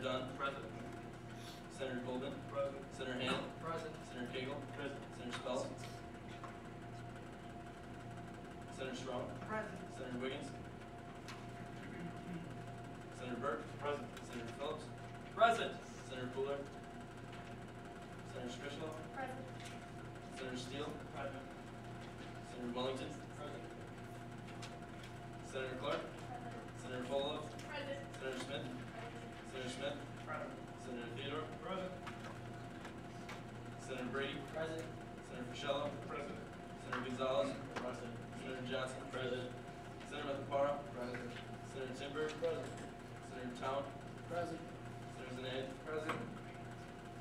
Dunn. Present. Senator Colvin. Present. Senator Hale. Present. Senator Cagle. Present. Senator Spell. Senator Strong. Present. Senator Wiggins. Senator Burke. Present. Senator Phillips. Present. Senator Fuller. Senator Strischel. Present. Senator Steele. Present. Senator Wellington. Present. Senator Clark. Senator Polo. Present. Senator Smith. Senator Smith. Present. Senator Theodore. Present. Senator Brady. Present. Senator Fischello. Present. Senator Gonzalez. Present. Senator Johnson. President. Senator Mathapara. Present. Senator Timber. Present. Senator Town. Present. Senator Zaned. Present.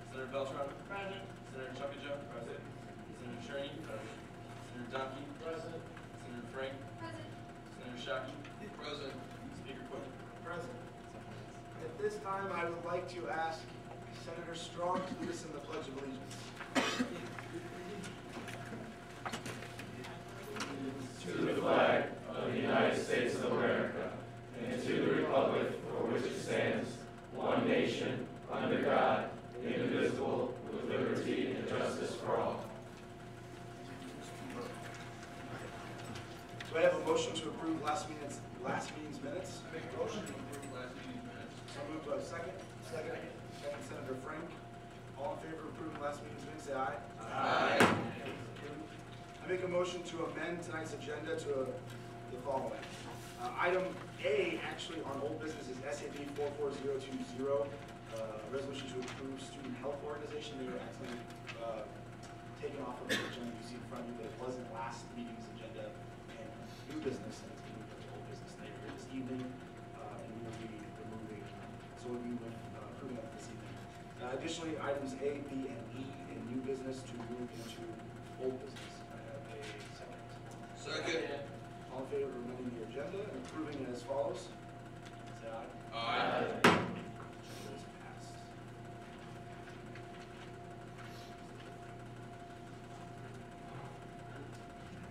Senator Beltran. Present. Senator Chuckajoe. Present. Senator Cherney. Present. Senator Domke. Present. Senator Frank. Present. Senator Shockey. Present. Speaker Quinn. Present. At this time, I would like to ask Senator Strong to lead us in the Pledge of Allegiance. To the flag of the United States of America, and to the republic for which it stands, one nation, under God, indivisible, with liberty and justice for all. Do I have a motion to approve last meeting's minutes? Make a motion to approve last meeting's minutes. So moved. Do I have a second? Second. Second, Senator Frank. All in favor of approving last meeting's minutes, say aye. Aye. I make a motion to amend tonight's agenda to the following. Item A, actually on old business, is SAB 44020, resolution to approve student health organization. They were actually taken off of the agenda you see in front of you, but it wasn't last meeting's agenda, and new business, and it's being moved to old business. They were here this evening, and we will be removing, so we'll be approving that this evening. Additionally, items A, B, and E in new business to move into old business. I have a second. Second. All in favor of amending the agenda and approving it as follows? Say aye. Aye. Agenda is passed.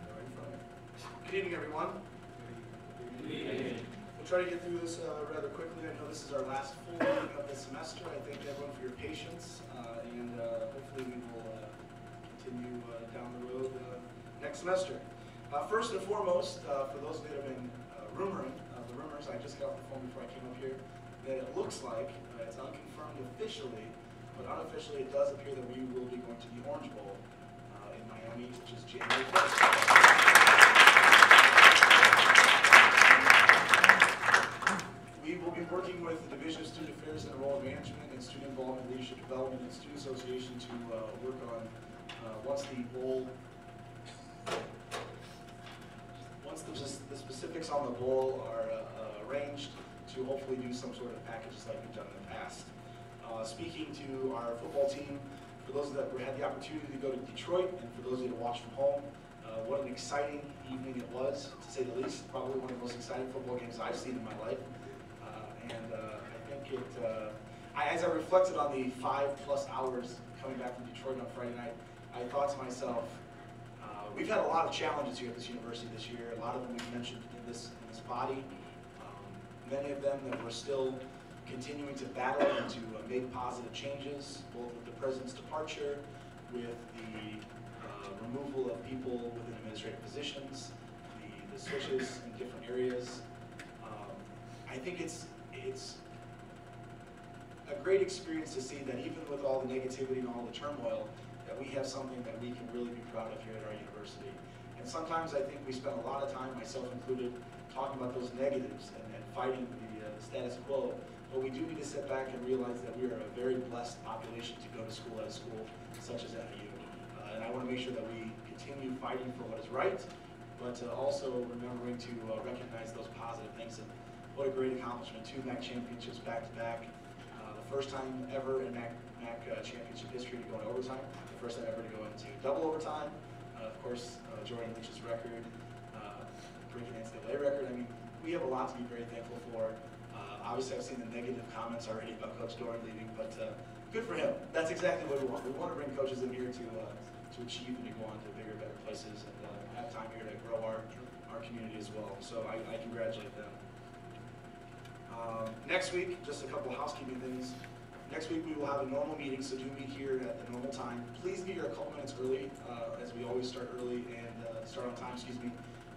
All right, from it. Good evening, everyone. Good evening. We'll try to get through this rather quickly. I know this is our last full meeting of the semester. I thank everyone for your patience, and hopefully we will continue down the road next semester. First and foremost, for those that have been rumoring, the rumors, I just got off the phone before I came up here, that it looks like, it's unconfirmed officially, but unofficially it does appear that we will be going to the Orange Bowl in Miami, which is January 1st. We will be working with the Division of Student Affairs and Enrollment Management and Student Involvement, Leadership Development, and Student Association to work on once the specifics on the bowl are arranged, to hopefully do some sort of packages like we've done in the past. Speaking to our football team, for those that had the opportunity to go to Detroit, and for those of you to watch from home, what an exciting evening it was, to say the least. Probably one of the most exciting football games I've seen in my life. I think it, as I reflected on the 5+ hours coming back from Detroit on Friday night, I thought to myself, we've had a lot of challenges here at this university this year. A lot of them we've mentioned in this body. Many of them that we're still continuing to battle and to make positive changes, both with the president's departure, with the removal of people within administrative positions, the switches in different areas. I think it's a great experience to see that even with all the negativity and all the turmoil, that we have something that we can really be proud of here at our university. And sometimes I think we spend a lot of time, myself included, talking about those negatives and fighting the status quo. But we do need to sit back and realize that we are a very blessed population to go to school at a school such as NIU. And I want to make sure that we continue fighting for what is right, but also remembering to recognize those positive things. And what a great accomplishment, 2 MAC championships back-to-back. The first time ever in MAC championship history to go into overtime. The first time ever to go into double overtime. Of course, Jordan Lynch's record, breaking NCAA record. I mean, we have a lot to be very thankful for. Obviously, I've seen the negative comments already about Coach Doran leaving, but good for him. That's exactly what we want. We want to bring coaches in here to achieve and to go on to bigger, better places, and have time here to grow our community as well. So I congratulate them. Next week, just a couple housekeeping things. Next week we will have a normal meeting, so do meet here at the normal time. Please be here a couple minutes early, as we always start early and start on time,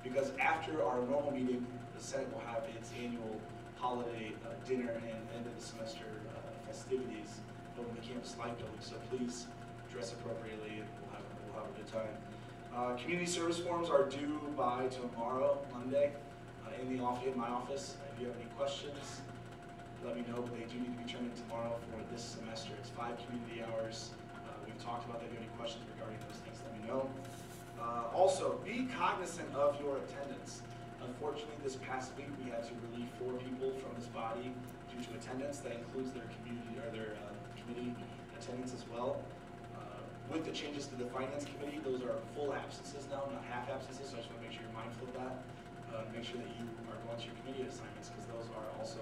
because after our normal meeting, the Senate will have its annual holiday dinner and end of the semester festivities over in the campus life building. So please dress appropriately, and we'll have a good time. Community service forms are due by tomorrow, Monday, in my office. If you have any questions, let me know, but they do need to be turned in tomorrow for this semester. It's 5 community hours. We've talked about that. If you have any questions regarding those things, let me know. Also, be cognizant of your attendance. Unfortunately, this past week we had to relieve 4 people from this body due to attendance. That includes their community or their committee attendance as well. With the changes to the finance committee, those are full absences now, not half absences. So I just want to make sure you're mindful of that. Make sure that you are going to your committee assignments, because those are also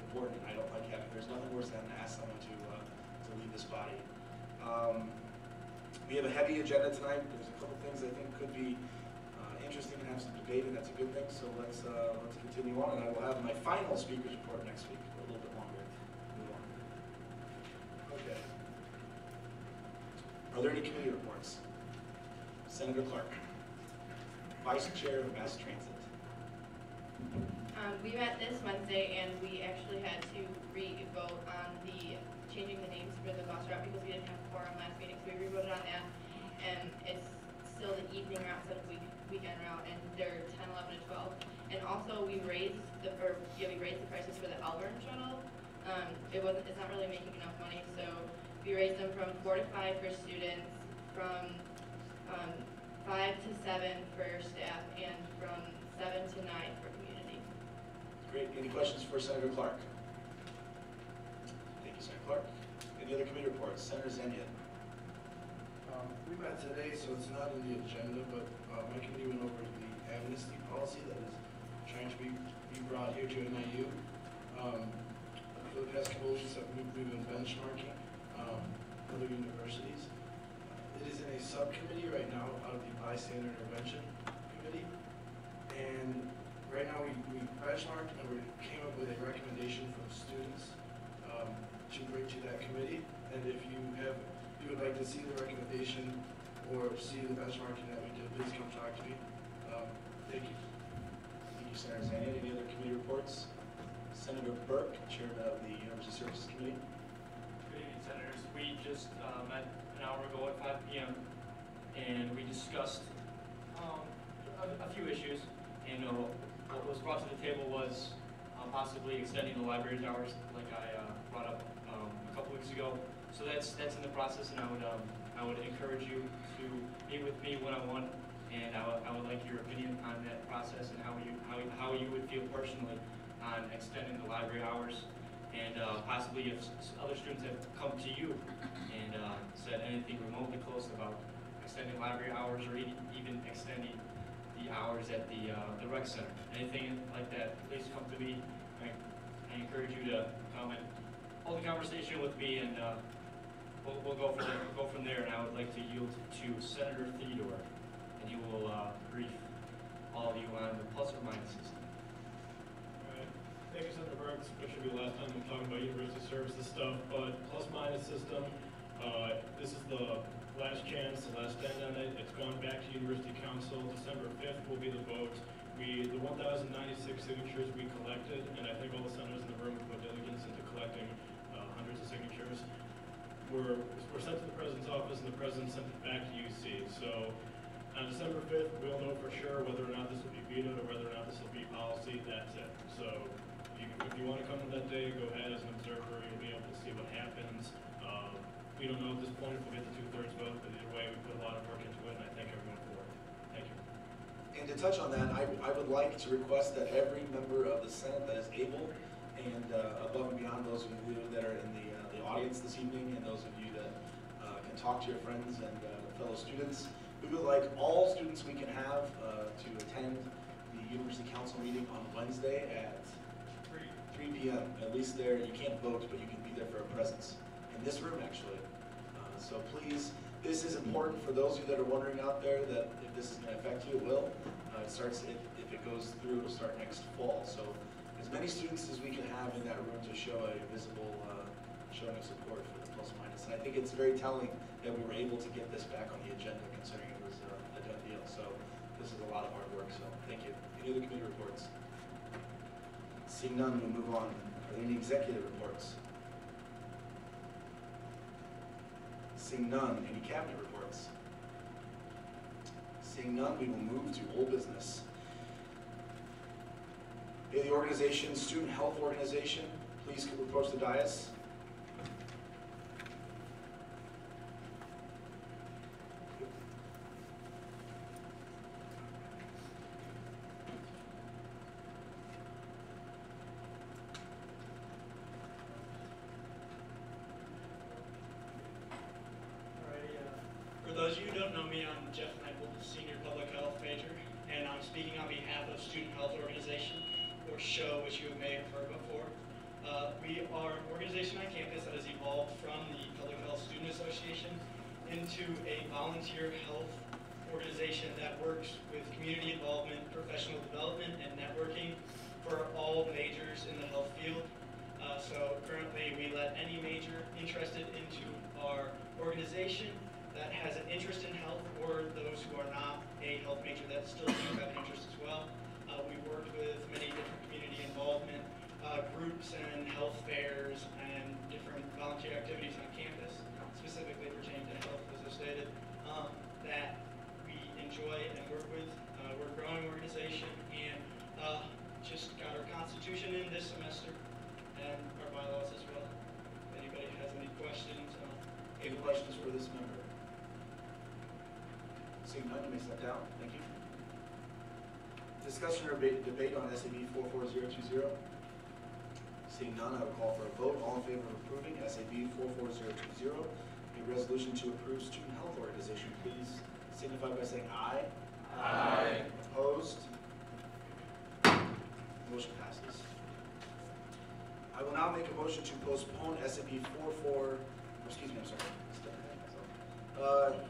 important. I don't like having. There's nothing worse than to ask someone to leave this body. We have a heavy agenda tonight. There's a couple things I think could be interesting and have some debate, and that's a good thing. So let's continue on, and I will have my final speakers report next week, a little bit longer. Okay. Are there any committee reports? Senator Clark, Vice Chair of Mass Transit. We met this Wednesday, and we actually had to re-vote on the changing the names for the bus route because we didn't have a quorum last meeting, so we re-voted on that. And it's still the evening route instead of weekend route, and they're 10, 11, and 12. And also we raised the prices for the Elburn shuttle. It's not really making enough money, so we raised them from 4 to 5 for students, from 5 to 7 for staff, and from 7 to 9 for community. Great. Any questions for Senator Clark? Thank you, Senator Clark. Any other committee reports? Senator Zenia. We met today, so it's not in the agenda, but my committee went over the amnesty policy that is trying to be brought here to NIU. For the past couple of weeks, we've been benchmarking other universities. It is in a subcommittee right now out of the bystander intervention committee, and right now we benchmarked and we came up with a recommendation from students to bring to that committee. And if you would like to see the recommendation or see the benchmarking that we did, please come talk to me. Thank you. Thank you, Senator Zania. Any other committee reports? Senator Burke, Chairman of the University Services Committee. Good evening, Senators. We just met an hour ago at 5 p.m. and we discussed a few issues. And what was brought to the table was possibly extending the library's hours, like I brought up a couple weeks ago. So that's in the process, and I would encourage you to meet with me one-on-one, and I would like your opinion on that process and how you would feel personally on extending the library hours, and possibly if other students have come to you and said anything remotely close about extending library hours or even extending the hours at the rec center. Anything like that, please come to me. I encourage you to come and hold a conversation with me, and we'll go from there. And I would like to yield to Senator Theodore, and he will brief all of you on the plus or minus system. All right. Thank you, Senator Burks. This should be the last time I'm talking about university services stuff, but plus minus system. This is the last chance, the last stand on it. It's gone back to University Council. December 5th will be the vote. The 1,096 signatures we collected, and I think all the senators in the room put diligence into collecting hundreds of signatures, were sent to the President's office, and the President sent it back to UC. So on December 5th, we'll know for sure whether or not this will be vetoed or whether or not this will be policy. That's it. So if you want to come to that day, go ahead as an observer. You'll be able to see what happens. We don't know at this point if we'll get the 2/3 vote, but either way, we put a lot of work into it, and I thank everyone for it. Thank you. And to touch on that, I would like to request that every member of the Senate that is able, and above and beyond those of you that are in the audience this evening, and those of you that can talk to your friends and fellow students, we would like all students we can have to attend the University Council meeting on Wednesday at 3 p.m. At least there, you can't vote, but you can be there for a presence. In this room, actually. So please, this is important for those of you that are wondering out there that if this is going to affect you, it will. It starts, if it goes through, it'll start next fall. So as many students as we can have having that room to show a visible showing of support for the plus minus. And I think it's very telling that we were able to get this back on the agenda considering it was a done deal. So this is a lot of hard work, so thank you. Any other committee reports? Seeing none, we'll move on. Are there any executive reports? Seeing none, any cabinet reports? Seeing none, we will move to old business. The organization, Student Health Organization, please approach the dais. For those of you who don't know me, I'm Jeff Michael, Senior Public Health Major, and I'm speaking on behalf of Student Health Organization, or SHO, which you may have heard before. We are an organization on campus that has evolved from the Public Health Student Association into a volunteer health organization that works with community involvement, professional development, and networking for all majors in the health field. So currently we let any major interested into our organization that has an interest in health, or those who are not a health major that still do have an interest as well. We've worked with many different community involvement groups and health fairs and different volunteer activities on campus, specifically pertaining to health, as I stated, that we enjoy and work with. We're a growing organization and just got our constitution in this semester and our bylaws as well. If anybody has any questions. Any questions for this member? Seeing none, you may step down. Thank you. Discussion or debate on SAB 44020. Seeing none, I will call for a vote. All in favor of approving SAB 44020, a resolution to approve Student Health Organization, please signify by saying aye. Aye. Opposed? Motion passes. I will now make a motion to postpone SAB 44, excuse me, I'm sorry. Stepping ahead of myself.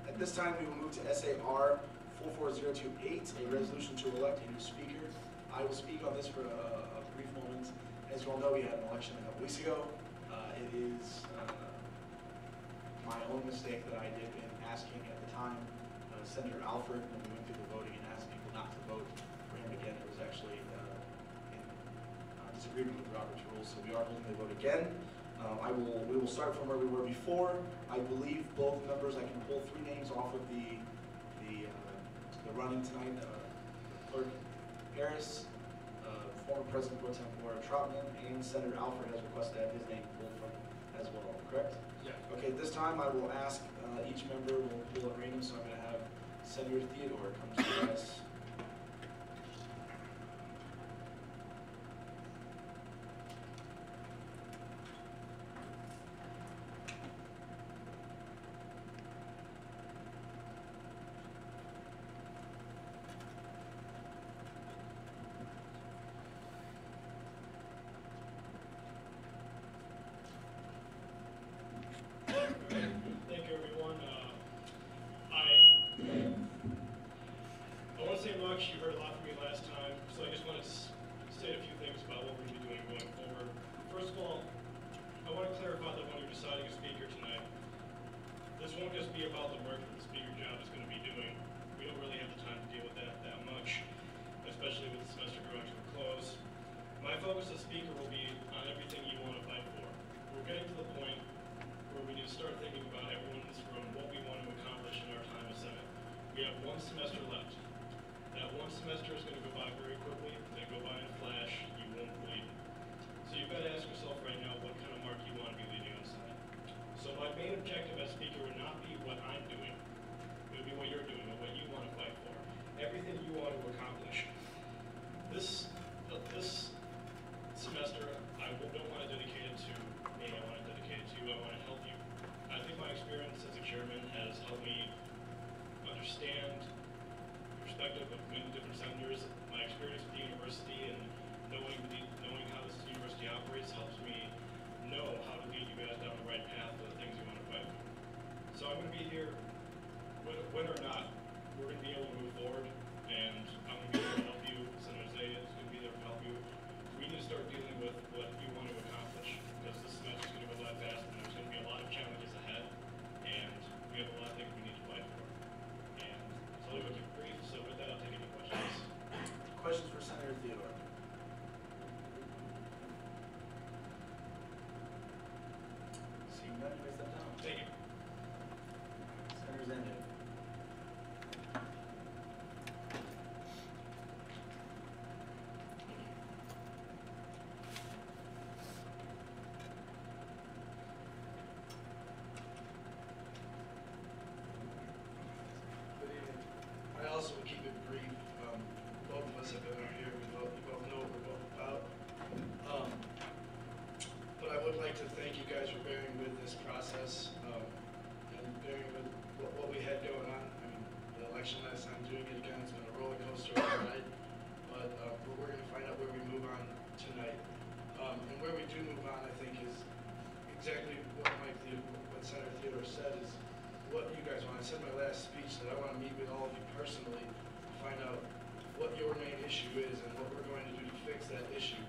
At this time, we will move to SAR 44028, a resolution to elect a new speaker. I will speak on this for a brief moment. As you all know, we had an election a couple weeks ago. It is my own mistake that I did in asking at the time Senator Alford, when we went through the voting, and asked people not to vote for him again. It was actually in disagreement with Robert's rules, so we are holding the vote again. We will start from where we were before. I believe both members, I can pull 3 names off of the running tonight. Clerk Harris, former President Pro Tem Laura Troutman, and Senator Alford has requested to have his name pulled from as well, correct? Yeah. Okay, at this time I will ask each member, will pull at random, so I'm going to have Senator Theodore come to us. Thank you, everyone. I won't say much. You heard a lot from me last time, so I just want to state a few things about what we're going to be doing going forward. First of all, I want to clarify that when you're deciding a speaker tonight, this won't just be about the work that the speaker job is going to be doing. We don't really have the time to deal with that much, especially with the semester growing to a close. My focus as speaker will be on everything you want to fight for. We're getting to the point where we need to start thinking about everyone in this room, what we want to accomplish in our time as Senate. We have 1 semester left. That 1 semester is none, you may step down. Thank you. Senator Zandon. Good evening. I also will keep it brief. Both of us have been out here. We both know what we're both about. But I would like to thank you guys for bearing with this process and bearing with what we had going on. I mean, the election last time, doing it again, it's been a roller coaster all night. But we're going to find out where we move on tonight. And where we do move on, I think, is exactly what what Senator Theodore said is what you guys want. I said in my last speech that I want to meet with all of you personally, find out what your main issue is and what we're going to do to fix that issue.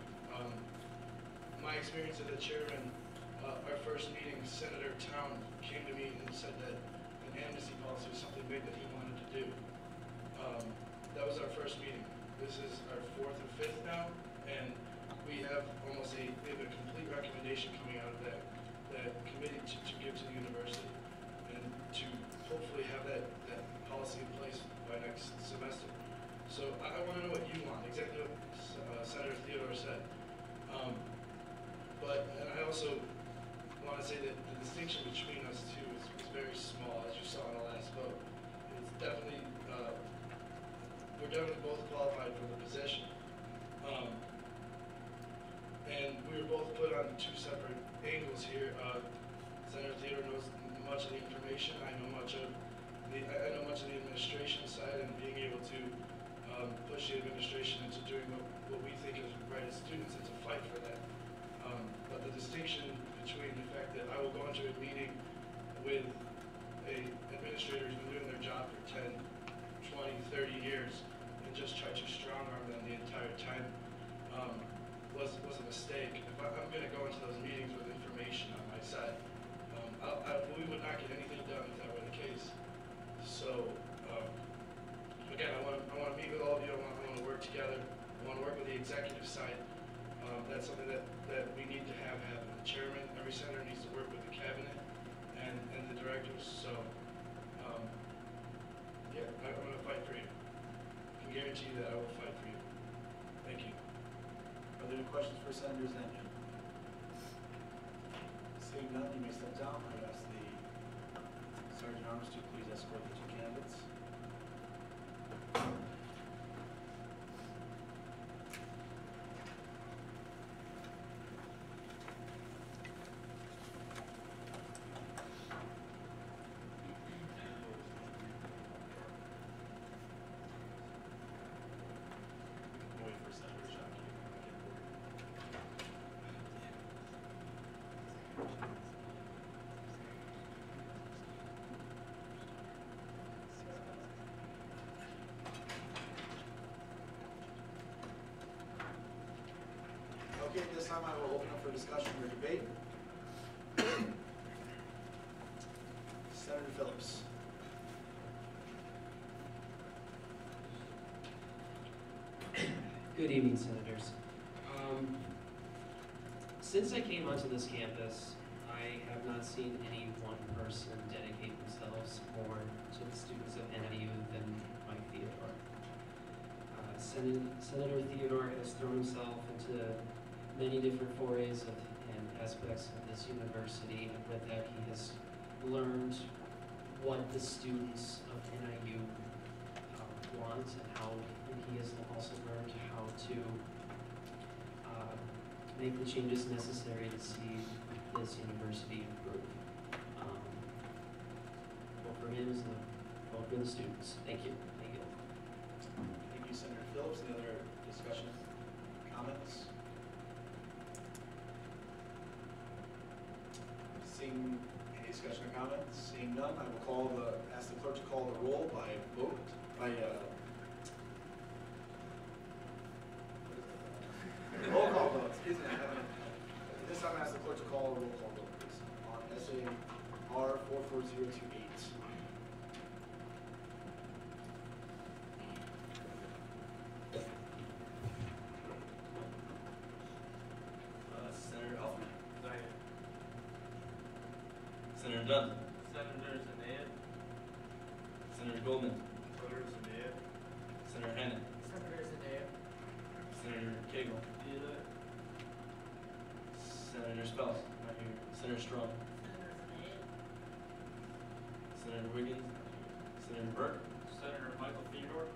My experience as a chairman, our first meeting, Senator Town came to me and said that an amnesty policy was something big that he wanted to do. That was our first meeting. This is our fourth or fifth now, and we have a complete recommendation coming out of that committee to give to the university and to hopefully have that policy in place by next semester. So I want to know what you want, exactly what Senator Theodore said. And I also want to say that the distinction between us two is very small, as you saw in the last vote. It's definitely, we're definitely both qualified for the position. And we were both put on two separate angles here. Senator Theodore knows much of the information. I know much of the administration side and being able to push the administration into doing what we think is right as students and to fight for that. But the distinction between the fact that I will go into a meeting with an administrator who's been doing their job for 10, 20, 30 years and just try to strong arm them the entire time was a mistake. If I'm going to go into those meetings with information on my side, we would not get anything done if that were the case. So, again, I want to meet with all of you. I want to work together. I want to work with the executive side. That's something that we need to have happen. The chairman, every senator needs to work with the cabinet and the directors. So, yeah, I'm going to fight for you. I can guarantee you that I will fight for you. Thank you. Are there any questions for Senator Zandon? Seeing none, you may step down. I ask the Sergeant Arms to please escort the two candidates. Wait for Senator Shockey. Okay, at this time I will open up for discussion or debate. Senator Phillips. Good evening, Senators. Since I came onto this campus, I have not seen any one person dedicate themselves more to the students of NIU than Mike Theodore. Senator Theodore has thrown himself into many different forays and aspects of this university, and with that he has learned what the students of NIU want and he has also learned how to make the changes necessary to see this university improve. Vote for him is the vote for the students. Thank you. Thank you. Thank you, Senator Phillips. Any other discussion, comments? Seeing any discussion or comments? Seeing none, I will ask the clerk to call the roll by vote, roll call vote, excuse me. This time I ask the clerk to call a roll call vote, please, on SAR 44028. Senator Elfman. Senator Dunn. Senator Zanaid. Senator Goldman. Senator Zanaid. Senator Hannan. Senator Zanaid. Senator Cagle. Senator Spells. Not here. Senator Strong. Senator Wiggins. Senator Burke. Senator Michael Theodore.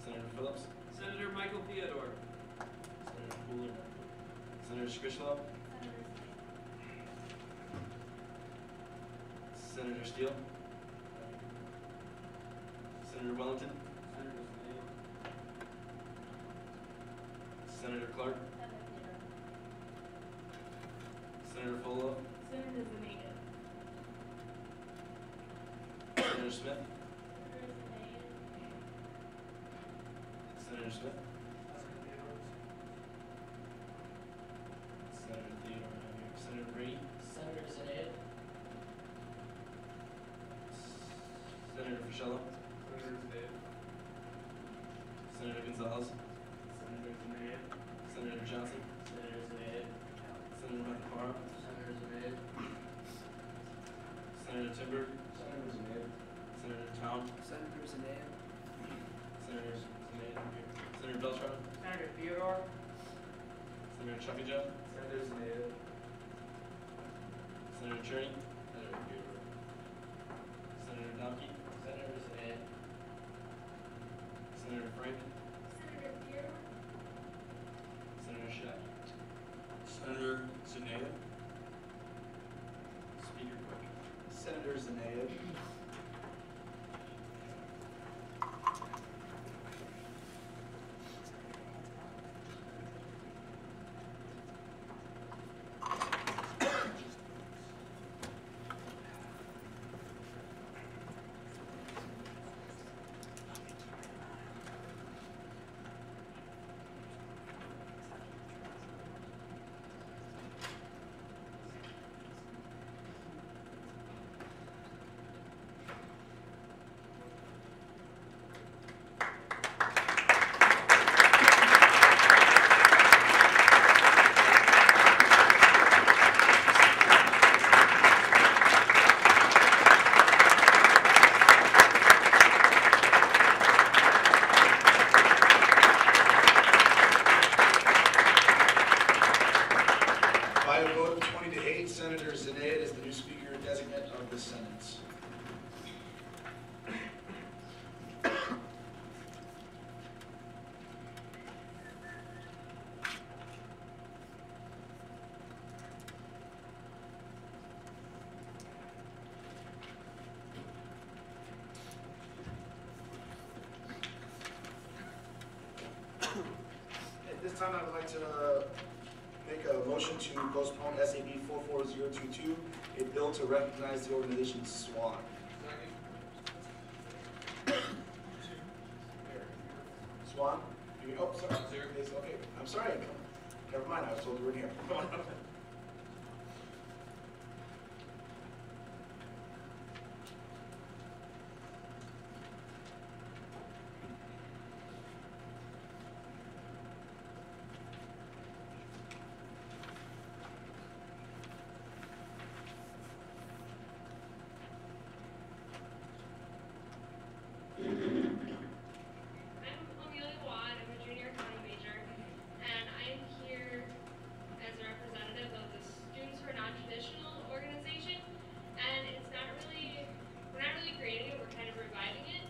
Senator Phillips. Senator Michael Theodore. Senator Pooler. Senator Scrishlow. Senator Steele. Senator Wellington. Senator Clark. Senator Folo. Senator Zuniga. Senator Smith. Senator Smith. Senator Theodore. Not here. Senator Brady. Senator Zanaid. Senator Fischello. Senator Zanaid. Senator Gonzalez. Senator Zanaid. Senator Johnson. Senator Zanaid. Senator Macaparra. Senator Zanaid. Senator Timber. Senator Zanaid. Senator Town. Senator Zanaid. Senator Zanaid. Not here. Senator Beltran. Senator Theodore. Senator Chuckajoe. Senator Zanaid. Senator Cherney. Senator Domke. Senator Zanaid. Senator Frank. Senator Theodore. Senator Shack. Senator Zanaid. Speaker quick. Senator Zanaid. By a vote of 20 to 8, Senator Zanaid is the new Speaker designate of the Senate. At this time, I would like to make a motion to postpone SAB 44022, a bill to recognize the organization SWAN. SWAN? Oh, sorry. Yes, okay. I'm sorry. Never mind, I was told you were in here. I'm Amelia Watt, I'm a junior accounting major, and I'm here as a representative of the Students for Non-Traditional organization. And it's not really, we're not really creating it, we're kind of reviving it.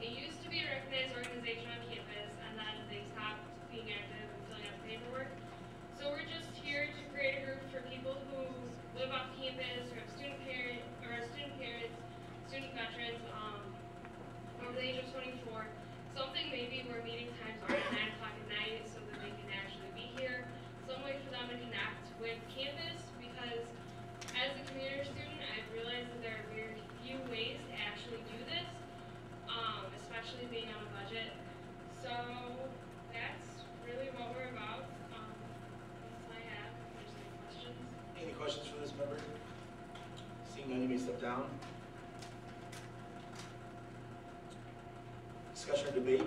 It used to be a recognized organization on campus, and then they stopped being active and filling out the paperwork. So we're just here to create a group for people who live off campus, or have student parents, student veterans, over the age of 24. Something maybe where meeting times are at 9 o'clock at night so that they can actually be here. Some way for them to connect with campus, because as a commuter student, I've realized that there are very few ways to actually do this, especially being on a budget. So that's really what we're about. That's all I have. If there's any questions. Any questions for this member? Seeing none, you may step down. Discussion or debate?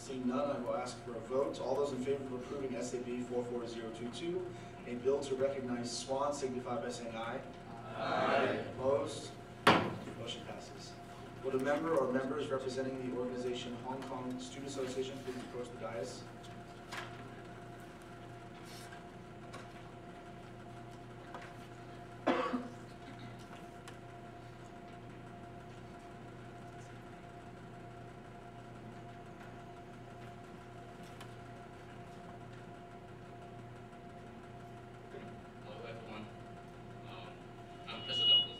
Seeing none, I will ask for a vote. All those in favor of approving SAB 44022, a bill to recognize SWAN, signify by saying aye. Aye. Opposed? Motion passes. Would a member or members representing the organization Hong Kong Student Association please approach the dais? Hello everyone. I'm President of the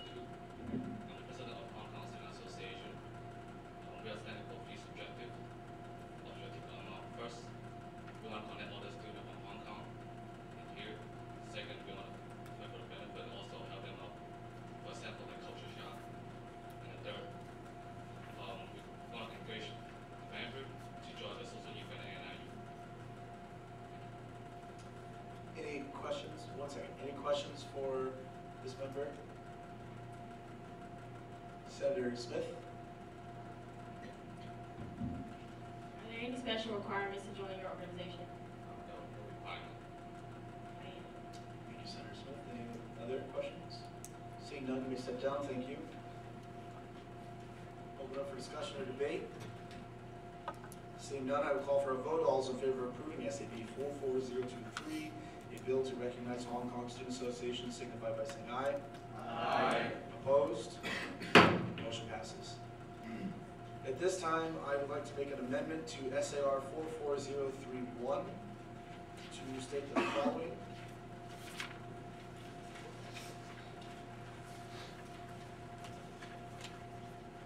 I'm the President of Hong Kong Student Association. We are standing for three objectives. First, we want to connect all the students from Hong Kong and here. Second, we want to for the benefit and also help them out, for example, like culture shock. And the third, we want to encourage the member to join the social event at NIU. Any questions? One second. Any questions for this member? Senator Smith? Are there any special requirements to join your organization? That will be fine. Thank you, Senator Smith. Any other questions? Seeing none, you may step down. Thank you. Open up for discussion or debate. Seeing none, I will call for a vote. All those in favor of approving SAB 44023, a bill to recognize Hong Kong Student Association, signify by saying aye. Aye. Opposed? Motion passes. At this time, I would like to make an amendment to SAR 44031 to state the following.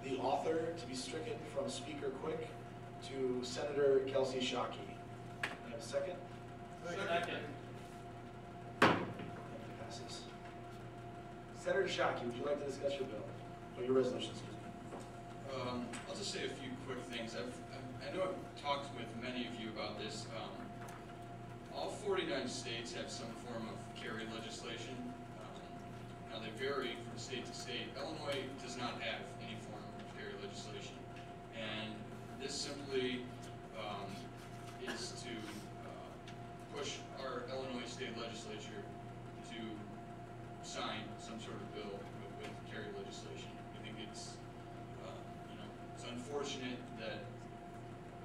The author to be stricken from Speaker Quick to Senator Kelsey Shockey. Can I have a second? Second. Passes. Senator Shockey, would you like to discuss your bill, or your resolution, excuse me? I'll just say a few quick things. I know I've talked with many of you about this. All 49 states have some form of carry legislation. Now they vary from state to state. Illinois does not have any form of carry legislation. And this simply is to push our Illinois state legislature to sign some sort of bill with carry legislation. I think it's it's unfortunate that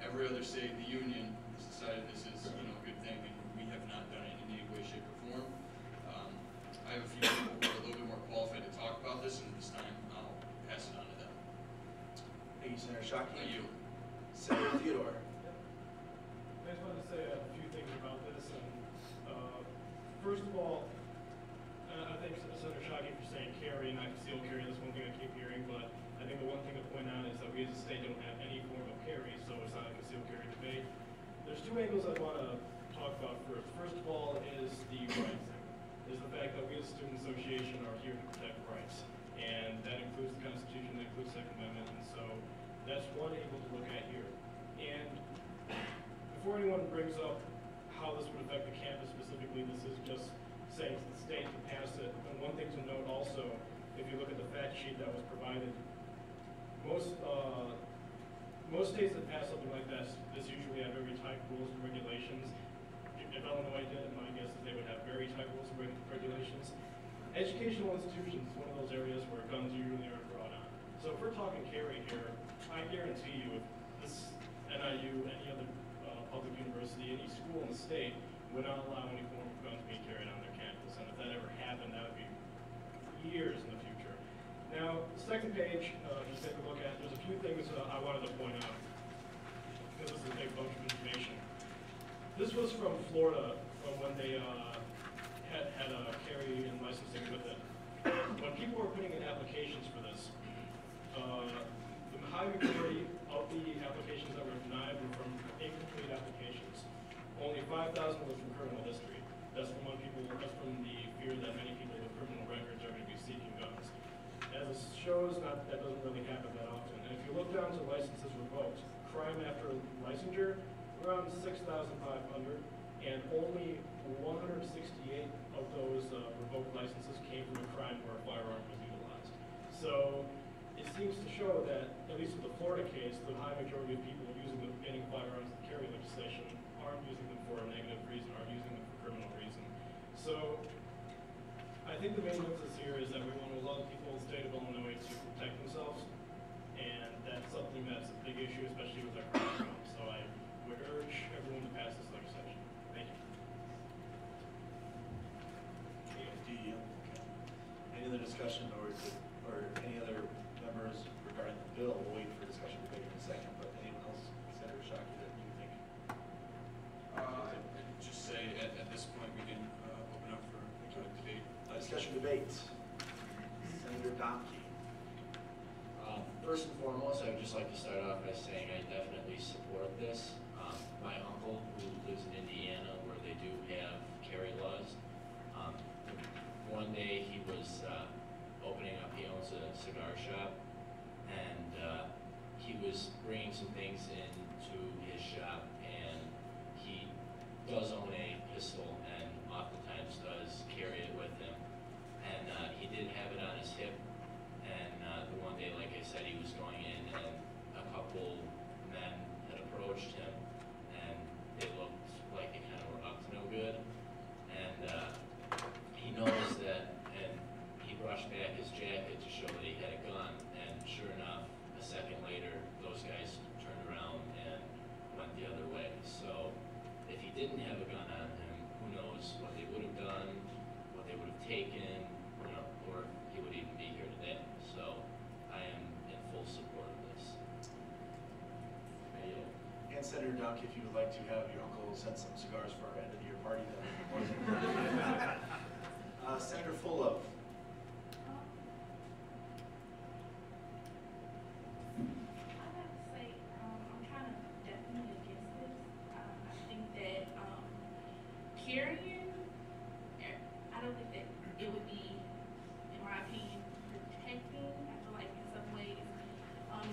every other state in the union has decided this is, a good thing, and we have not done it in any way, shape, or form. I have a few people who are a little bit more qualified to talk about this, and this time I'll pass it on to them. Thank you, Senator Shockey. Thank you. Senator Theodore. I just wanted to say a few things about this. And first of all, I think Senator Shockey for saying carry, not concealed carry. That's one thing I keep hearing, but I think the one thing to point out is that we as a state don't have any form of carry, so it's not a concealed carry debate. There's two angles I want to talk about first. First of all is the rights angle. Is the fact that we as a student association are here to protect rights. And that includes the Constitution, that includes the Second Amendment, and so that's one angle to look at here. And before anyone brings up how this would affect the campus specifically, this is just saying to the state to pass it. And one thing to note also, if you look at the fact sheet that was provided, most states that pass something like this usually have very tight rules and regulations. If Illinois did it, my guess is they would have very tight rules and regulations. Educational institutions is one of those areas where guns usually are brought on. So if we're talking carry here, I guarantee you if this NIU, any other public university, any school in the state would not allow any form of guns being carried on their campus. And if that ever happened, that would be years in the future. Now, the second page, just take a look at, there's a few things I wanted to point out, because this is a big bunch of information. This was from Florida, from when they had a carry and licensing with it. When people were putting in applications for this, the high majority of the applications that were denied were from incomplete applications. Only 5,000 was from criminal history. That's from the fear that many people with criminal records are going to be seeking guns. As it shows, that doesn't really happen that often. And if you look down to licenses revoked, crime after licensure, around 6,500, and only 168 of those revoked licenses came from a crime where a firearm was utilized. So it seems to show that, at least with the Florida case, the high majority of people banning firearms to carry legislation aren't using them for a negative reason, aren't using them for criminal reason. So I think the main emphasis here is that we want to allow people in the state of Illinois to protect themselves, and that's something that's a big issue, especially with our crime realm. So I would urge everyone to pass this legislation. Thank you. Any other discussion or any other members regarding the bill? We'll wait for discussion debate in a second, but anyone else, Senator Shockey, that you think? I'd just say at this point, we can open up for debate. Discussion debate. Senator Domke. First and foremost, I would just like to start off by saying I definitely support this. My uncle, who lives in Indiana, where they do have carry laws, one day he was opening up, he owns a cigar shop, and he was bringing some things into his shop, and he does own a pistol and oftentimes does carry it with him. And he did have it on his hip, and the one day, like I said, he was going in, and a couple men had approached him, and they looked like they kind of were up to no good, and he noticed that, and he brushed back his jacket to show that he had a gun, and sure enough, a second later, those guys turned around and went the other way. So if he didn't have a gun on him, who knows what they would have done, what they would have taken, you know, or he would even be here today. So I am in full support of this. And Senator Domke, if you would like to have your uncle send some cigars for our end of the year party, that would be more than Senator Fulop. I have to say, I'm kind of definitely against this. I think that carrying, I don't think that it would be, in my opinion, protecting. I feel like in some ways,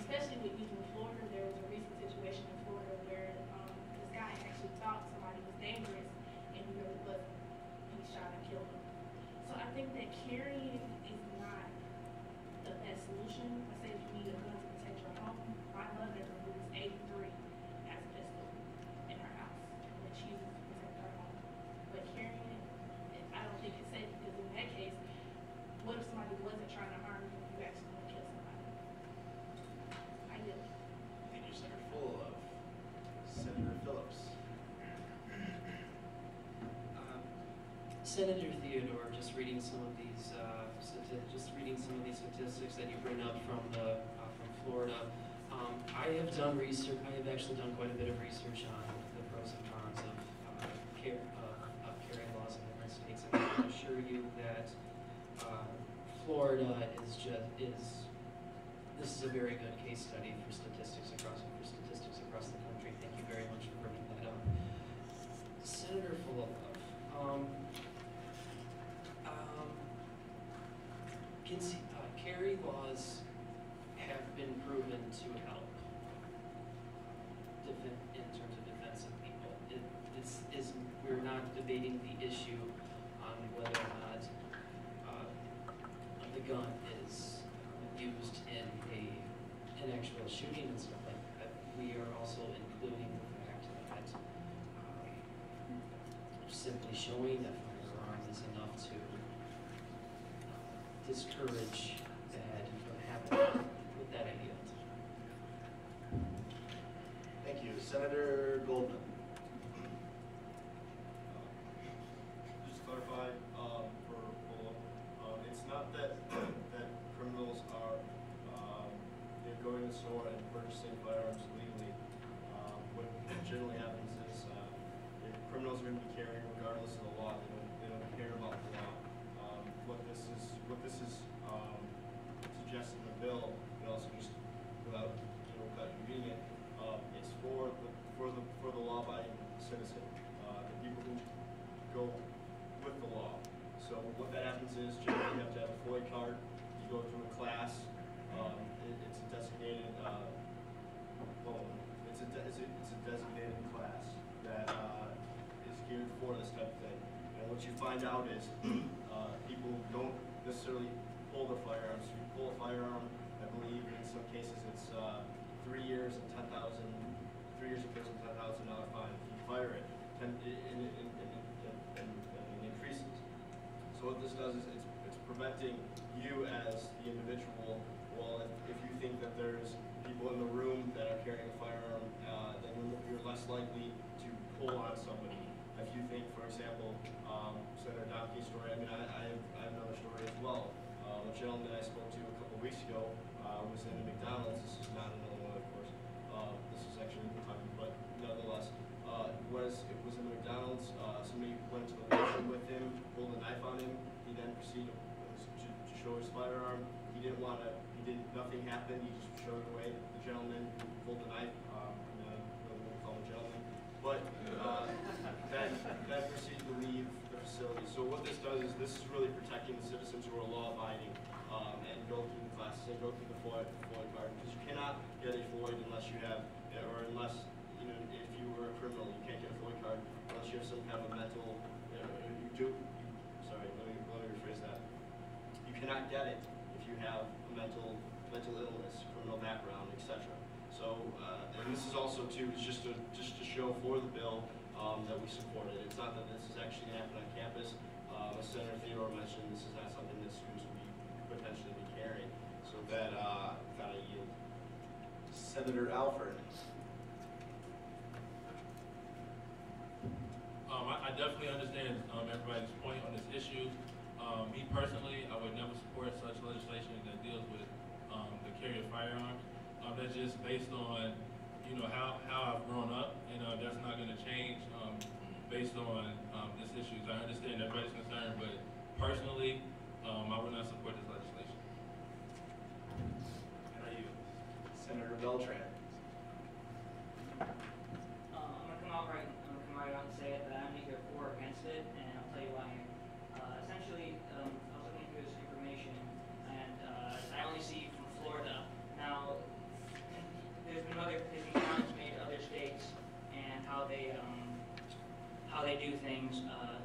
especially with in Florida, there was a recent situation in Florida where this guy actually thought somebody was dangerous and he really wasn't. He shot and killed him. So I think that carrying is not the best solution. I say if you need a gun to protect your home, my mother, who is 83, has a pistol in her house that she uses to protect her home. But carrying it, I don't think it's safe, because in that case, what if somebody wasn't trying to harm you and you actually want to kill somebody? I do. Thank you, Senator Fulop. Senator Phillips. Senator Theodore, just reading some of these statistics that you bring up from Florida. I have done research. I have actually done quite a bit of research on the pros and cons of carry laws in different states. And I can assure you that Florida is this is a very good case study for statistics across the country. Thank you very much for bringing that up, Senator Fulop. Carry laws have been proven to help in terms of defense of people. We're not debating the issue on whether or not the gun is used in an actual shooting and stuff like that. We are also including the fact that simply showing a firearm is enough to discourage bad from happening. With that, I yield. Thank you. Senator Goldman. Just to clarify for Fulop, it's not that that criminals are they're going to the store and purchasing firearms illegally. What generally happens is if criminals are going to be carrying regardless of the law. They don't care about the law. What this is suggesting in the bill, and also just without reading it, it's for the law-abiding citizen, the people who go with the law. So what that happens is generally you have to have a FOIA card. You go through a class. It's a designated it's a designated class that is geared for this type of thing. And what you find out is people don't necessarily pull their firearms. If you pull a firearm, I believe in some cases it's 3 years and $10,000 3 years in prison, $10,000 fine. If you fire it, and increases. So what this does is it's preventing you as the individual. Well, if you think that there's people in the room that are carrying a firearm, then you're less likely to pull on somebody. If you think, for example, Senator Domke's story, I mean, I have another story as well. A gentleman I spoke to a couple weeks ago was in a McDonald's. This is not in Illinois, of course. This is actually in Kentucky, but nonetheless, it was in the McDonald's. Somebody went to the washroom with him, pulled a knife on him. He then proceeded to show his firearm. He didn't want to. Nothing happened. He just showed it away. The gentleman who pulled the knife, I don't know what to call him a gentleman, but then proceeded to leave the facility. So what this does is this is really protecting the citizens who are law-abiding and go through the classes and go through the FOID card, because you cannot get a FOID unless you have, or unless, you know, if you were a criminal, you can't get a FOID card unless you have some kind of a mental, sorry, let me rephrase that. You cannot get it if you have a mental illness, criminal background, etc. So, and this is also too, is just to show for the bill that we support it. It's not that this is actually going to happen on campus. As Senator Theodore mentioned, this is not something that students would be potentially be carrying. So that kind of yield. Senator Alford. I definitely understand everybody's point on this issue. Me personally, I would never support such legislation that deals with the carry of firearms. That's just based on, you know, how I've grown up, and that's not going to change based on this issue. I understand everybody's concerned, but personally, I would not support this legislation. How are you? Senator Beltran. I'm gonna come right out and say it that I'm neither for or against it, and I'll tell you why. Essentially, I was looking through this information, and I only see from Florida. Now, there's been comments made to other states and how they do things.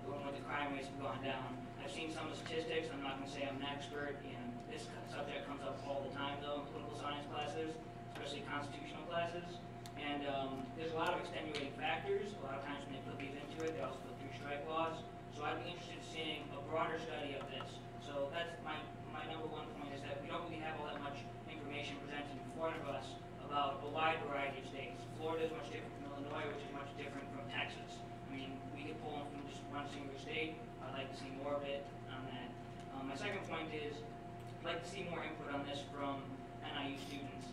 Going with the crime rates have gone down. I've seen some of the statistics. I'm not going to say I'm an expert, and this subject comes up all the time, though, in political science classes, especially constitutional classes. And there's a lot of extenuating factors. A lot of times when they put these into it, they also put three-strike laws. So I'd be interested in seeing a broader study of this. So that's my number one point, is that we don't really have all that much information presented in front of us about a wide variety of states. Florida is much different from Illinois, which is much different from Texas. I mean, we could pull them from just one single state. I'd like to see more of it on that. My second point is, I'd like to see more input on this from NIU students.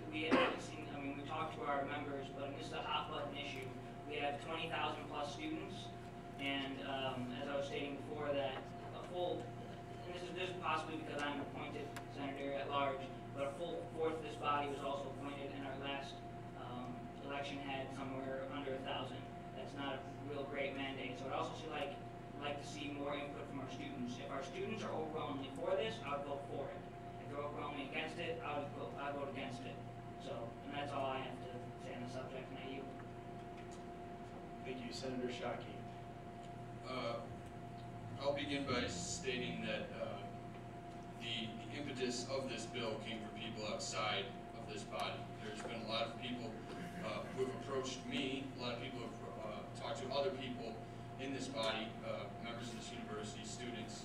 We haven't seen, I mean, we talked to our members, but this is a hot button issue. We have 20,000 plus students, and as I was stating before, that a full, and this is possibly because I'm appointed senator at large, but a full fourth of this body was also appointed, and our last election had somewhere under 1,000. That's not a real great mandate. So I'd also like to see more input from our students. If our students are overwhelmingly for this, I would vote for it. If they're overwhelmingly against it, I would vote against it. So, and that's all I have to say on the subject, and I yield. Thank you, Senator Shockey. I'll begin by stating that the impetus of this bill came from people outside of this body. There's been a lot of people who have approached me, a lot of people have talked to other people in this body, members of this university, students,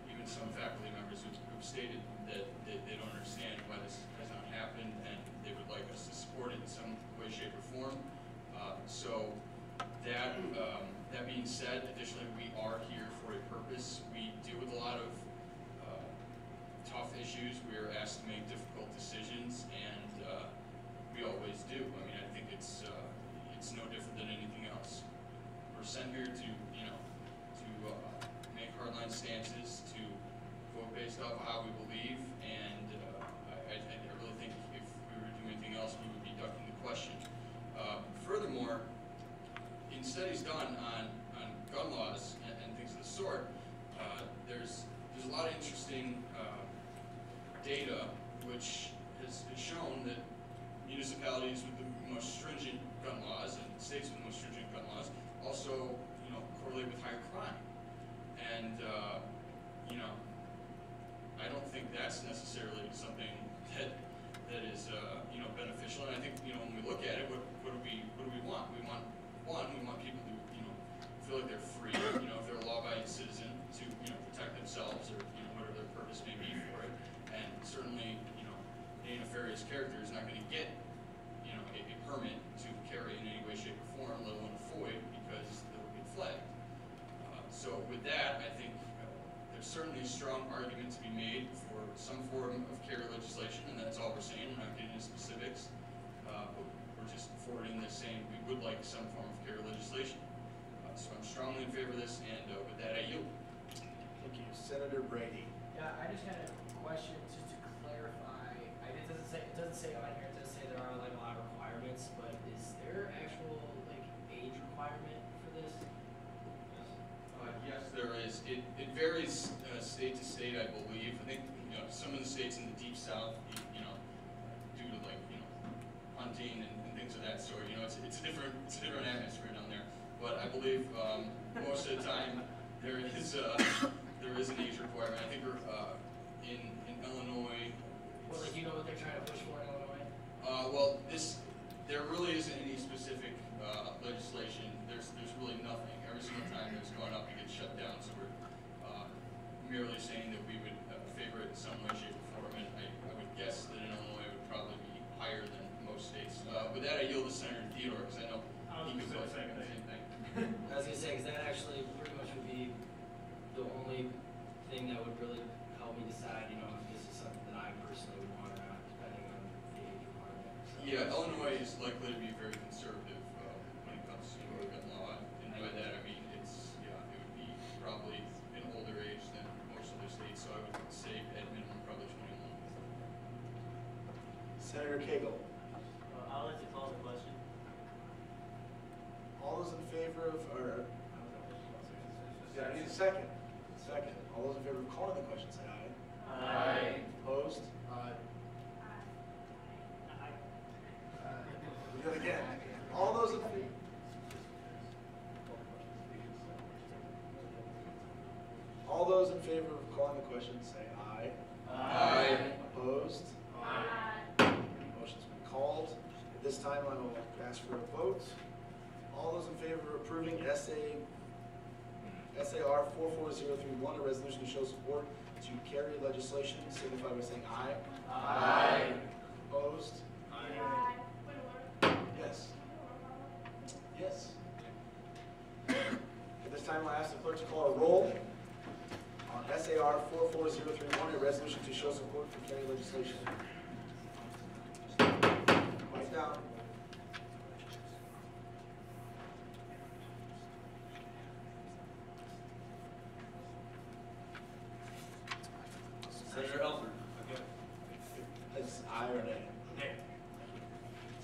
even some faculty members who've stated that they don't understand why this has not happened, and they would like us to support it in some way, shape, or form. So that being said, additionally, we are here for a purpose. We deal with a lot of tough issues. We are asked to make difficult decisions, and we always do. I mean, I think it's no different than anything else. We're sent here to make hardline stances, to vote based off of how we believe, and I really think if we were to do anything else, we would be ducking the question. Furthermore, in studies done on gun laws and things of the sort, there's a lot of interesting data which has shown that municipalities with the most stringent gun laws and states with the most stringent gun laws also, correlate with higher crime. And I don't think that's necessarily something that is, beneficial. And I think, when we look at it, what do we want? We want people to, feel like they're free, if they're a law-abiding citizen to, protect themselves or, whatever their purpose may be for it. And certainly, a nefarious character is not going to get, a permit to carry in any way, shape, or form, let alone a FOID, because they'll get flagged. So with that, I think there's certainly a strong argument to be made for some form of carry legislation, and that's all we're saying. We're not getting into specifics, but we're just forwarding this saying we would like some form of carry legislation. So I'm strongly in favor of this, and with that, I yield. Thank you. Senator Brady. Yeah, I just had a question just to clarify. It doesn't say on here. It does say there are like a lot of requirements, but is there actual like age requirement for this? Yes, there is. It varies state to state, I believe. I think some of the states in the deep south, due to like hunting and things of that sort, it's a different atmosphere down there. But I believe most of the time there is an age requirement. I think we're in Illinois. Well, like, you know what they're trying to push for in Illinois? Well, there really isn't any specific legislation. There's really nothing. Every single time it's gone up, it gets shut down. So we're merely saying that we would favor it in some way, shape, or form. And I would guess that in Illinois it would probably be higher than most states. With that, I yield to Senator Theodore because I know he could vote the same thing. I was gonna say, because that actually pretty much would be the only thing that would really help me decide, if this is something that I personally would want or not, depending on the age requirement. So Yeah, Illinois is likely to be very conservative when it comes to gun law, and by that I mean it would be probably an older age than most other states. So I would say at minimum probably 21. Senator Cagle. I'll let you call the question. All those in favor of, I need a second. Second. All those in favor of calling the question, say aye. Aye. Opposed? Aye. We do it again. All those in favor. All those in favor of calling the question, say aye. Aye. Opposed? Aye. Motion's been called. At this time, I will ask for a vote. All those in favor of approving SAR 44031, a resolution to show support to carry legislation, signify by saying aye. Aye. Opposed? Aye. Yes. Yes. At this time, I'll ask the clerk to call a roll on SAR 44031, a resolution to show support for carry legislation. Write down. Senator Elford. It's aye or nay. Nay.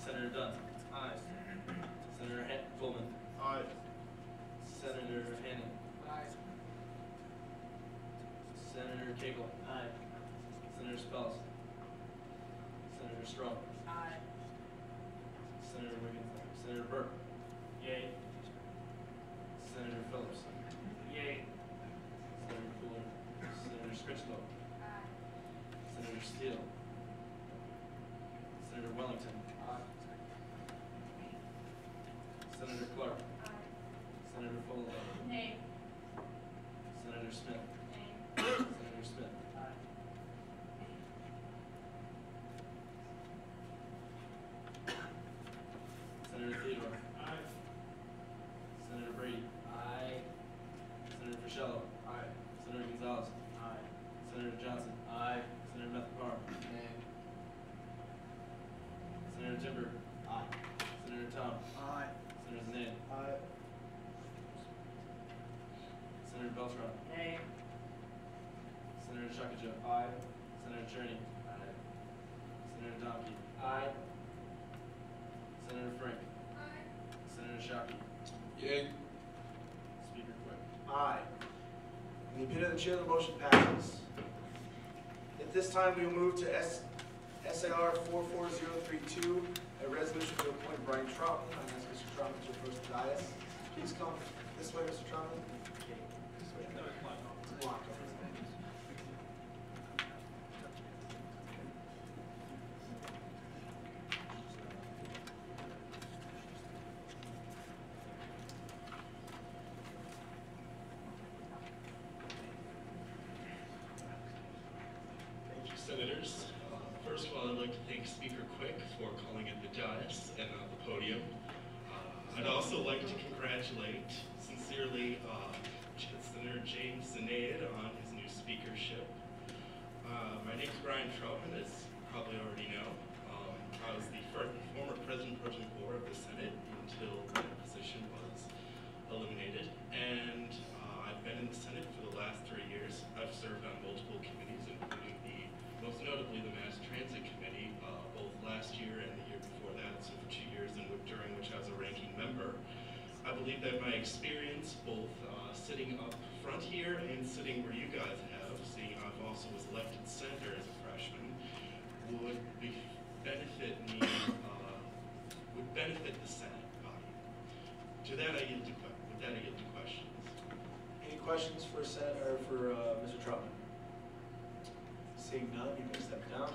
Senator Dunn. Aye. Senator Coleman. Aye. Senator Hannan. Aye. Senator Cagle. Aye. Senator Spells. Senator Strong. Aye. Senator Wiggins. Senator Burke. Yay. Senator Phillips. Yay. Senator Cooler. Senator Scritchlow. Senator Steele. Senator Wellington. Senator Clark. Senator Foley. Nay. Senator Smith. Nay. Senator Smith. Senator Theodore. Aye. Senator Brady. Aye. Senator Fischello. Aye. Senator Gonzalez. Aye. Senator Johnson. Aye. Senator Methapar. Nay. Senator Timber. Aye. Senator Tom. Aye. Senator Zane. Aye. Senator Beltran. Nay. Senator Shakajo. Aye. Senator Cherney. Aye. Senator Domke. Aye. Senator Frank. Senator Shockey. Yay. Speaker Quick. Aye. In the opinion of the chair, the motion passes. At this time, we will move to SAR 44032, a resolution to appoint Brian Troutman. I ask Mr. Troutman to approach the dais. Please come this way, Mr. Troutman. This way. It's blocked over there. Senators. First of all, I'd like to thank Speaker Quick for calling it the dais and not the podium. I'd also like to congratulate sincerely Senator James Zanaid on his new speakership. My name is Brian Troutman, as you probably already know. I was the former President Pro Tempore of the Senate until my position was eliminated, and I've been in the Senate for the last 3 years. I've served on multiple committees, including most notably the Mass Transit Committee, both last year and the year before that, so for 2 years, during which I was a ranking member. I believe that my experience, both sitting up front here and sitting where you guys have, seeing I've also was elected senator as a freshman, would benefit me, would benefit the Senate body. To that I yield to questions. Any questions for Mr. Troutman? Seeing none, you can step down.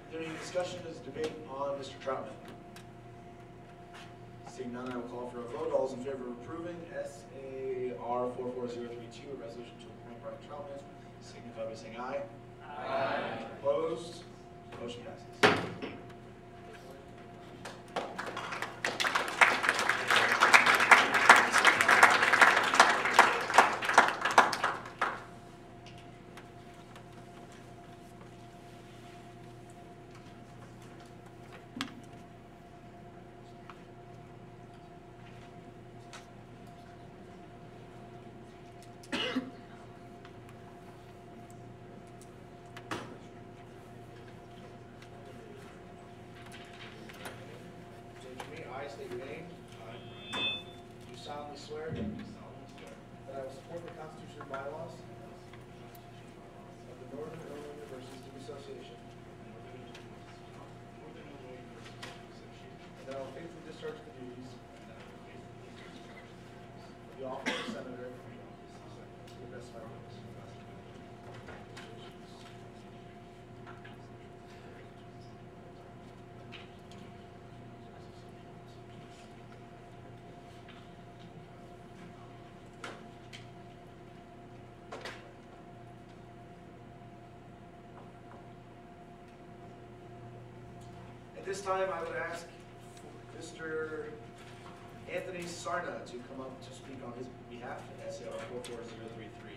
Is there any discussion or debate on Mr. Troutman? Seeing none, I will call for a vote. All those in favor of approving SAR 44032, a resolution to appoint Brian Troutman, signify by saying aye. Aye. Opposed? Motion passes. I state your name. Do solemnly swear that I will support the Constitution and bylaws of the Northern Illinois University Student Association, and that I will faithfully discharge the duties of the office of Senator to the best of my ability. At this time, I would ask Mr. Anthony Sarna to come up to speak on his behalf at SAR 44033.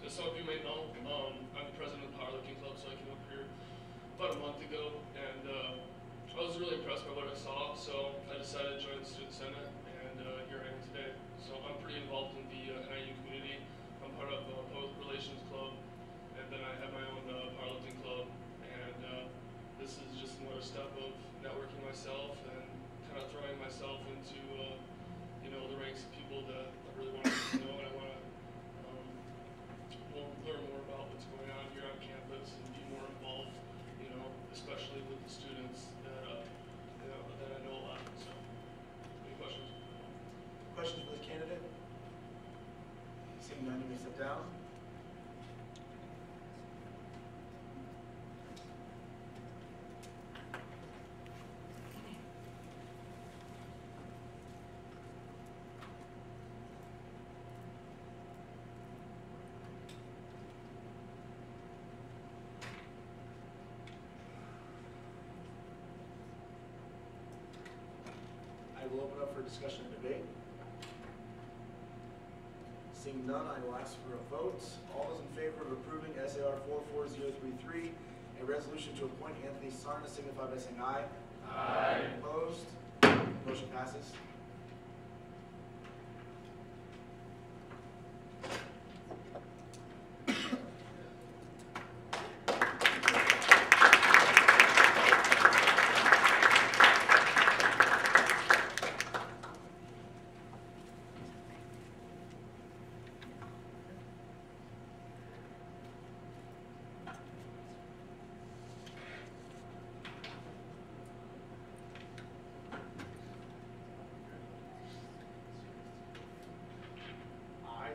Some of you may know, I'm the president of the Powerlifting Club, so I came up here about a month ago, and I was really impressed by what I saw, so I decided to join the Student Senate, and here I am today. So I'm pretty involved in the NIU community. I'm part of the Public Relations Club, and then I have my own powerlifting club, and this is just another step of networking myself and kind of throwing myself into the ranks of people that I really want to know, and I want to learn more about what's going on here on campus and be more involved, especially with the students that I know a lot. So, any questions? Questions for the candidate? Seeing none, you may sit down. I will open up for discussion and debate. Seeing none, I will ask for a vote. All those in favor of approving SAR 44033, a resolution to appoint Anthony Sarna, signify by saying aye. Aye. Opposed? Motion passes.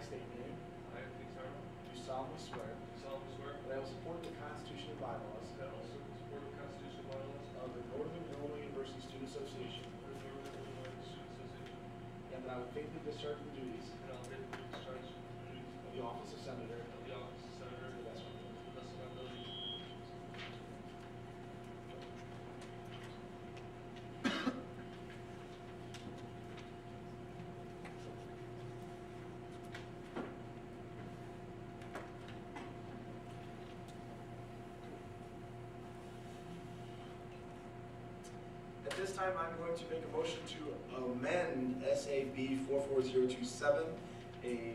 state your name. I, Felix Harmon, Do solemnly swear do solemnly swear that I will support the Constitution and bylaws that I will support the Constitution and bylaws of the Northern Illinois University Student Association, of the Northern Illinois Student Association, and that I will faithfully discharge the duties and I will faithfully discharge the duties of the office of Senator of the office of Senator to the best of my ability. to the best of my ability. At this time, I'm going to make a motion to amend SAB 44027, a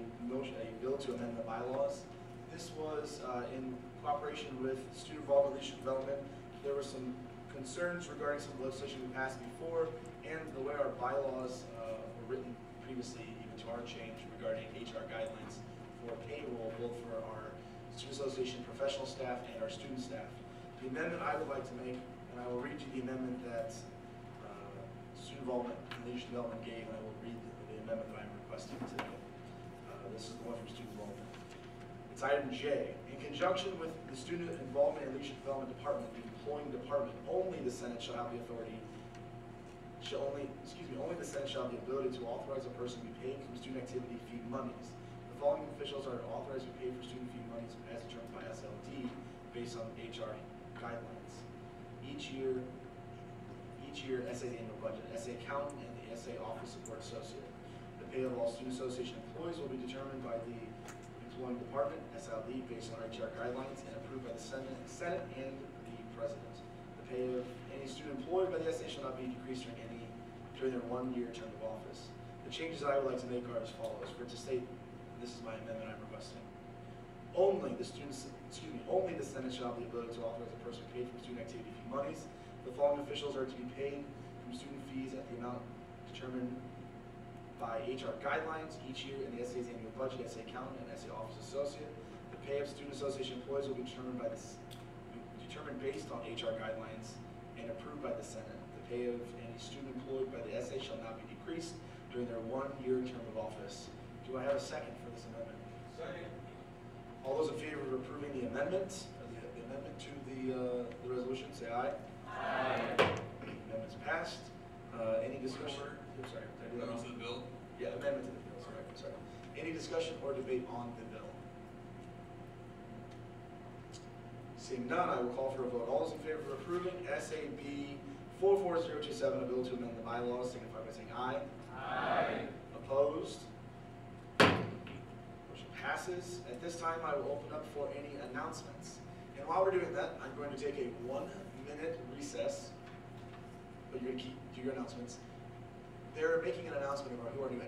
bill to amend the bylaws. This was in cooperation with Student Involvement Leadership Development. There were some concerns regarding some legislation we passed before and the way our bylaws were written previously, even to our change regarding HR guidelines for payroll, both for our Student Association professional staff and our student staff. The amendment I would like to make, and I will read you the amendment that Student Involvement and Leadership Development gave, and I will read the amendment that I'm requesting today. This is the one from Student Involvement. It's item J. In conjunction with the Student Involvement and Leadership Development Department, the employing department, only the Senate shall have the authority, only the Senate shall have the ability to authorize a person to be paid from student activity fee monies. The following officials are authorized to be paid for student fee monies as determined by SLD based on HR guidelines. Each year, SA's annual budget, SA accountant, and the SA office support associate. The pay of all student association employees will be determined by the employing department, SLD, based on HR guidelines and approved by the Senate and the President. The pay of any student employed by the SA shall not be decreased during their 1-year term of office. The changes I would like to make are as follows. For it to state, this is my amendment I'm requesting. Only the Senate shall have the ability to authorize a person paid from student activity fee monies. The following officials are to be paid from student fees at the amount determined by HR guidelines each year in the SA's annual budget, SA accountant, and SA office associate. The pay of student association employees will be determined based on HR guidelines and approved by the Senate. The pay of any student employed by the SA shall not be decreased during their 1-year term of office. Do I have a second for this amendment? Second. All those in favor of approving the amendment, to the resolution, say aye. Aye. Amendment's passed. Any discussion? I'm sorry. Did I do that Amendment wrong? to the bill? Yeah, amendment to the bill. Sorry. Any discussion or debate on the bill? Seeing none, I will call for a vote. All those in favor of approving SAB 44027, a bill to amend the bylaws, signify by saying aye. Aye. Opposed? Motion passes. At this time, I will open up for any announcements. And while we're doing that, I'm going to take a 1-minute recess, but you're going to do your announcements. They're making an announcement about who our new